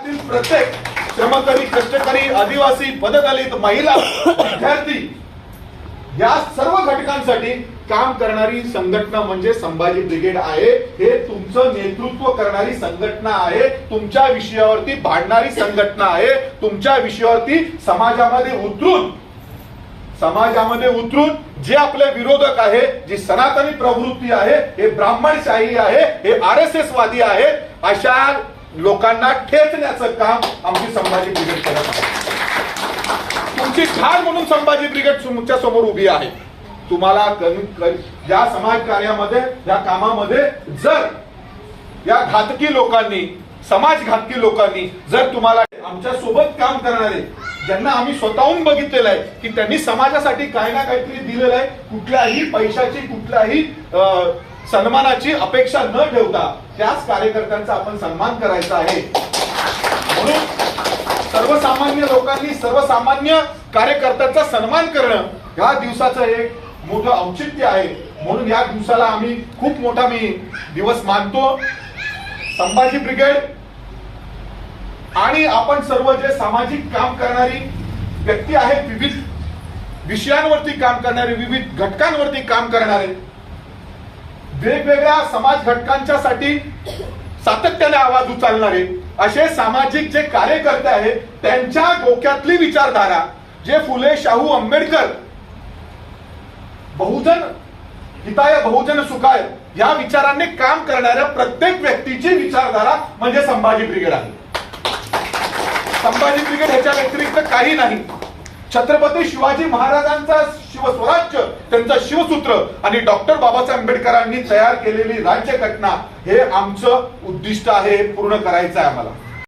समाजातील प्रत्येक श्रमकरी, कष्टकरी, आदिवासी, पददलित, महिला, विद्यार्थी या सर्व घटकांसाठी काम करणारी संघटना म्हणजे संभाजी ब्रिगेड आहे। हे तुमचं नेतृत्व करणारी संघटना आहे, तुमच्या विषयावरती भांडणारी संघटना आहे, तुमच्या विषयावरती समाजामध्ये उतरून जे आपले विरोधक आहे, जी सनातनी प्रवृत्ती आहे, हे ब्राह्मणशाही आहे, हे RSS वादी आहे, अशा लोकांना ठेचण्याचं काम आमची संभाजी ब्रिगेड करत आहे। तुमची ठाण म्हणून संभाजी ब्रिगेड तुमच्या समोर उभी आहे। तुम्हाला या समाज कार्यामध्ये, या कामामध्ये जर या घातकी लोकांनी, समाजघातकी लोकांनी जर तुम्हाला आमच्या सोबत काम करणारे, ज्यांना आम्ही स्वतःहून बघितलेलं आहे की त्यांनी समाजासाठी काही ना काहीतरी दिलेलं आहे, कुठल्याही पैशाची, कुठल्याही सन्मानाची अपेक्षा न ठेवता त्याच कार्यकर्त्यांचा आपण सन्मान करायचा आहे। म्हणून सर्वसामान्य लोकांनी, सर्वसामान्य कार्यकर्त्यांचा सन्मान करणं या दिवसाचं एक मोठं औचित्य आहे। म्हणून या दिवसाला आम्ही खूप मोठा दिवस मानतो। संभाजी ब्रिगेड आणि आपण सर्व जे सामाजिक काम करणारी व्यक्ती आहेत, विविध विषयांवरती काम करणारे, विविध घटकांवरती काम करणारे, वेगवेगळ्या समाज घटकांच्यासाठी सातत्याने आवाज उचलणारे असे सामाजिक जे कार्यकर्ते आहेत, त्यांच्या डोक्यातली विचारधारा जे फुले शाहू आंबेडकर बहुजन हिताय बहुजन सुखाय या विचारांनी काम करणाऱ्या प्रत्येक व्यक्तीची विचारधारा म्हणजे संभाजी ब्रिगेड आहे। संभाजी ब्रिगेड ह्याच्या व्यतिरिक्त काही नाही। छत्रपती शिवाजी महाराजांचा शिवस्वराज्य, त्यांचं शिवसूत्र आणि डॉक्टर बाबासाहेब आंबेडकरांनी तयार केलेली राज्यघटना हे आमचं उद्दिष्ट आहे, पूर्ण करायचं आहे आम्हाला।